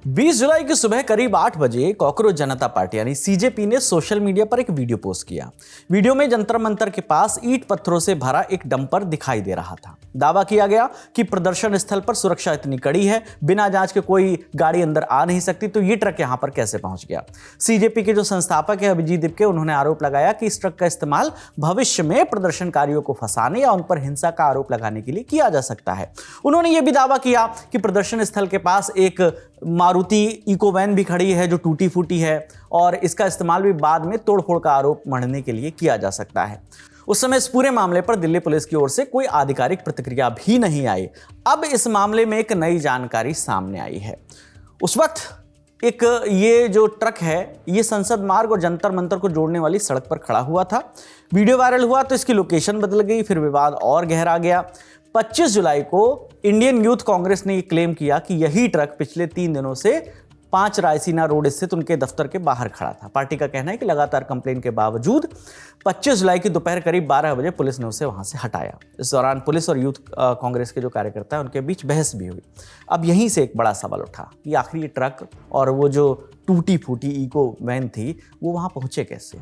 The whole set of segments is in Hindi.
20 जुलाई की सुबह करीब 8 बजे कॉकरोच जनता पार्टी यानी सीजेपी ने सोशल मीडिया पर एक वीडियो पोस्ट किया। वीडियो में जंतर मंतर के पास ईंट पत्थरों से भरा एक डंपर दिखाई दे रहा था। दावा किया गया कि प्रदर्शन स्थल पर सुरक्षा इतनी कड़ी है, बिना जांच के कोई गाड़ी अंदर आ नहीं सकती, तो ये ट्रक यहां पर कैसे पहुंच गया। सीजेपी के जो संस्थापक है अभिजीत दिपके, उन्होंने आरोप लगाया कि इस ट्रक का इस्तेमाल भविष्य में प्रदर्शनकारियों को फंसाने या उन पर हिंसा का आरोप लगाने के लिए किया जा सकता है। उन्होंने यह भी दावा किया कि प्रदर्शन स्थल के पास एक मारुति इको वैन भी खड़ी है जो टूटी फूटी है और इसका इस्तेमाल भी बाद में तोड़फोड़ का आरोप मढ़ने के लिए किया जा सकता है। उस समय इस पूरे मामले पर दिल्ली पुलिस की ओर से कोई आधिकारिक प्रतिक्रिया भी नहीं आई। अब इस मामले में एक नई जानकारी सामने आई है। उस वक्त एक ये जो ट्रक है ये संसद मार्ग और जंतर मंतर को जोड़ने वाली सड़क पर खड़ा हुआ था। वीडियो वायरल हुआ तो इसकी लोकेशन बदल गई, फिर विवाद और गहरा गया। 25 जुलाई को इंडियन यूथ कांग्रेस ने यह क्लेम किया कि यही ट्रक पिछले 3 दिनों से 5 रायसीना रोड स्थित उनके दफ्तर के बाहर खड़ा था। पार्टी का कहना है कि लगातार कंप्लेन के बावजूद 25 जुलाई की दोपहर करीब 12 बजे पुलिस ने उसे वहां से हटाया। इस दौरान पुलिस और यूथ कांग्रेस के जो कार्यकर्ता हैं उनके बीच बहस भी हुई। अब यहीं से एक बड़ा सवाल उठा कि आखिर ये ट्रक और वो जो टूटी फूटी इको वैन थी वो वहां पहुंचे कैसे।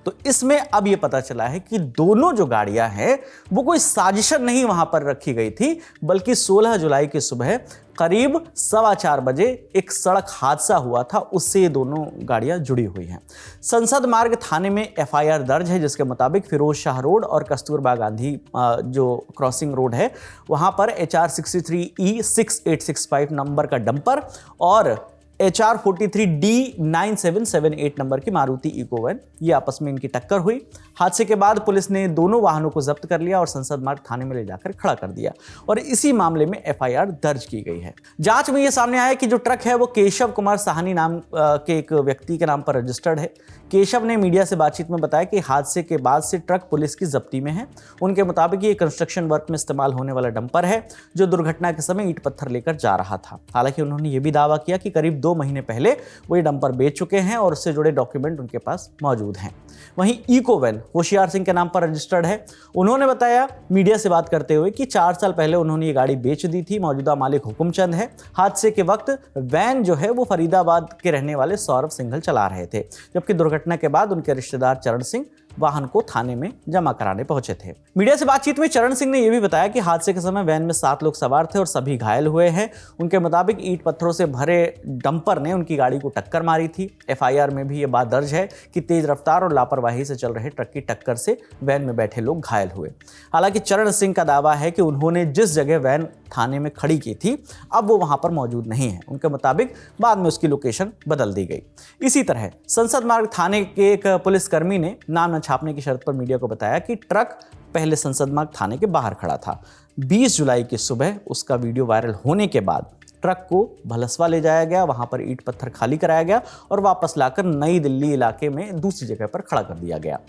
तो इसमें अब ये पता चला है कि दोनों जो गाड़ियां हैं वो कोई साजिश नहीं वहां पर रखी गई थी, बल्कि 16 जुलाई की सुबह करीब 4:15 बजे एक सड़क हादसा हुआ था, उससे ये दोनों गाड़ियां जुड़ी हुई हैं। संसद मार्ग थाने में एफआईआर दर्ज है, जिसके मुताबिक फिरोज शाह रोड और कस्तूरबा गांधी जो क्रॉसिंग रोड है वहां पर HR63E 6865 नंबर का डंपर और HR43D9778 नंबर की मारुति इको वैन ये आपस में इनकी टक्कर हुई। हादसे के बाद पुलिस ने दोनों वाहनों को जब्त कर लिया और संसद मार्ग थाने में ले जाकर खड़ा कर दिया और इसी मामले में एफआईआर दर्ज की गई है। जांच में यह सामने आया कि जो ट्रक है वो केशव कुमार साहनी नाम के एक व्यक्ति के नाम पर रजिस्टर्ड है। केशव ने मीडिया से बातचीत में बताया कि हादसे के बाद से ट्रक पुलिस की जब्ती में है। उनके मुताबिक ये कंस्ट्रक्शन वर्क में इस्तेमाल होने वाला डंपर है जो दुर्घटना के समय ईंट पत्थर लेकर जा रहा था। हालांकि उन्होंने ये भी दावा किया कि करीब 2 महीने पहले वो ये डंपर बेच चुके हैं और उससे जुड़े डॉक्यूमेंट उनके पास मौजूद हैं। वहीं इको वैन होशियार सिंह के नाम पर रजिस्टर्ड है। उन्होंने बताया मीडिया से बात करते हुए कि 4 साल पहले उन्होंने ये गाड़ी बेच दी थी। मौजूदा मालिक हुकुमचंद है। हादसे के वक्त वैन जो है वो फरीदाबाद के रहने वाले सौरभ सिंघल चला रहे थे, जबकि दुर्घटना के बाद उनके रिश्तेदार चरण सिंह वाहन को थाने में जमा कराने पहुंचे थे। मीडिया से बातचीत में चरण सिंह ने यह भी बताया कि हादसे के समय वैन में 7 लोग सवार थे और सभी घायल हुए हैं। उनके मुताबिक ईंट पत्थरों से भरे डंपर ने उनकी गाड़ी को टक्कर मारी थी। एफआईआर में भी यह बात दर्ज है कि तेज रफ्तार और लापरवाही से चल रहे ट्रक की टक्कर से वैन में बैठे लोग घायल हुए। हालांकि चरण सिंह का दावा है कि उन्होंने जिस जगह वैन थाने में खड़ी की थी अब वो वहां पर मौजूद नहीं है। उनके मुताबिक बाद में उसकी लोकेशन बदल दी गई। इसी तरह संसद मार्ग थाने के एक पुलिसकर्मी ने नाम न छापने की शर्त पर मीडिया को बताया कि ट्रक पहले संसद मार्ग थाने के बाहर खड़ा था। 20 जुलाई की सुबह उसका वीडियो वायरल होने के बाद ट्रक को भलसवा ले जाया गया, वहां पर ईंट पत्थर खाली कराया गया और वापस लाकर नई दिल्ली इलाके में दूसरी जगह पर खड़ा कर दिया गया।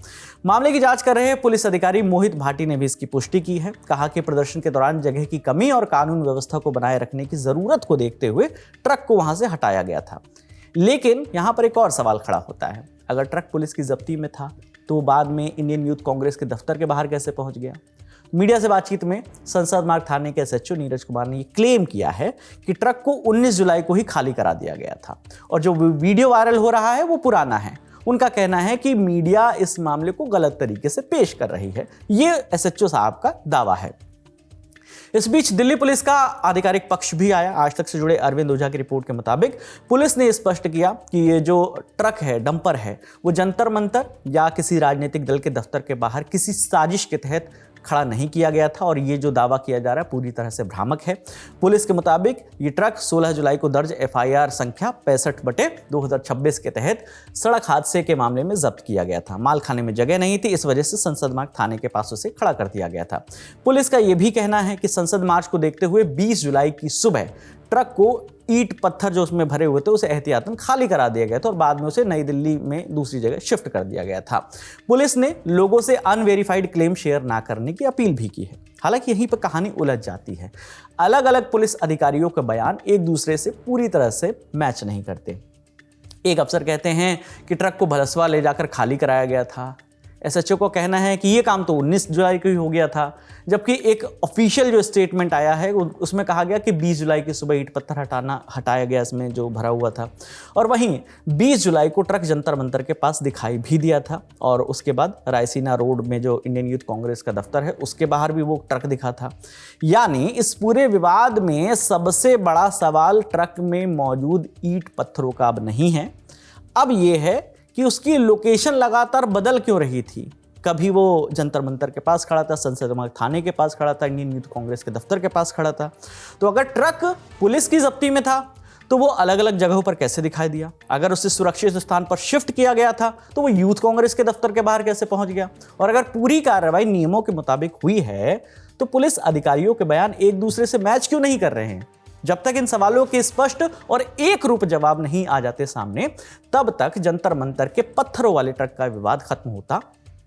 मामले की जांच कर रहे पुलिस अधिकारी मोहित भाटी ने भी इसकी पुष्टि की है। कहा कि प्रदर्शन के दौरान जगह की कमी और कानून व्यवस्था को बनाए रखने की जरूरत को देखते हुए ट्रक को वहां से हटाया गया था। लेकिन यहां पर एक और सवाल खड़ा होता है, अगर ट्रक पुलिस की जब्ती में था तो बाद में इंडियन यूथ कांग्रेस के दफ्तर के बाहर कैसे पहुंच गया। मीडिया से बातचीत में संसद मार्ग थाने के एसएचओ नीरज कुमार ने क्लेम किया है कि ट्रक को 19 जुलाई को ही खाली करा दिया गया था और जो वीडियो वायरल हो रहा है वो पुराना है। उनका कहना है कि मीडिया इस मामले को गलत तरीके से पेश कर रही है। ये एसएचओ साहब का दावा है। इस बीच दिल्ली पुलिस का आधिकारिक पक्ष भी आया। आज तक से जुड़े अरविंद ओझा की रिपोर्ट के मुताबिक पुलिस ने स्पष्ट किया कि ये जो ट्रक है, डंपर है, वो जंतर मंतर या किसी राजनीतिक दल के दफ्तर के बाहर किसी साजिश के तहत खड़ा नहीं किया गया था और ये जो दावा किया जा रहा है पूरी तरह से भ्रामक है। पुलिस के मुताबिक ये ट्रक 16 जुलाई को दर्ज एफआईआर संख्या 65/2026 के तहत सड़क हादसे के मामले में जब्त किया गया था। मालखाने में जगह नहीं थी, इस वजह से संसद मार्ग थाने के पास उसे खड़ा कर दिया गया था। पुलिस का यह भी कहना है कि संसद मार्च को देखते हुए 20 जुलाई की सुबह ट्रक को ईंट पत्थर जो उसमें भरे हुए थे उसे एहतियातन खाली करा दिया गया था और बाद में उसे नई दिल्ली में दूसरी जगह शिफ्ट कर दिया गया था। पुलिस ने लोगों से अनवेरिफाइड क्लेम शेयर ना करने की अपील भी की है। हालांकि यहीं पर कहानी उलझ जाती है। अलग अलग पुलिस अधिकारियों के बयान एक दूसरे से पूरी तरह से मैच नहीं करते। एक अफसर कहते हैं कि ट्रक को भलसवा ले जाकर खाली कराया गया था। एसएचओ का कहना है कि ये काम तो 19 जुलाई को ही हो गया था, जबकि एक ऑफिशियल जो स्टेटमेंट आया है उसमें कहा गया कि 20 जुलाई की सुबह ईंट पत्थर हटाया गया इसमें जो भरा हुआ था। और वहीं 20 जुलाई को ट्रक जंतर मंतर के पास दिखाई भी दिया था और उसके बाद रायसीना रोड में जो इंडियन यूथ कांग्रेस का दफ्तर है उसके बाहर भी वो ट्रक दिखा था। यानी इस पूरे विवाद में सबसे बड़ा सवाल ट्रक में मौजूद ईंट पत्थरों का अब नहीं है, अब ये है कि उसकी लोकेशन लगातार बदल क्यों रही थी। कभी वो जंतर मंतर के पास खड़ा था, संसद मार्ग थाने के पास खड़ा था, इंडियन यूथ कांग्रेस के दफ्तर के पास खड़ा था। तो अगर ट्रक पुलिस की जब्ती में था तो वो अलग अलग जगहों पर कैसे दिखाई दिया? अगर उसे सुरक्षित स्थान पर शिफ्ट किया गया था तो वो यूथ कांग्रेस के दफ्तर के बाहर कैसे पहुंच गया? और अगर पूरी कार्रवाई नियमों के मुताबिक हुई है तो पुलिस अधिकारियों के बयान एक दूसरे से मैच क्यों नहीं कर रहे हैं? जब तक इन सवालों के स्पष्ट और एक रूप जवाब नहीं आ जाते सामने, तब तक जंतर मंतर के पत्थरों वाले ट्रक का विवाद खत्म होता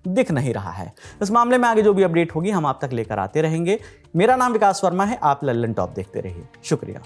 दिख नहीं रहा है। इस मामले में आगे जो भी अपडेट होगी हम आप तक लेकर आते रहेंगे। मेरा नाम विकास वर्मा है, आप लल्लन टॉप देखते रहिए। शुक्रिया।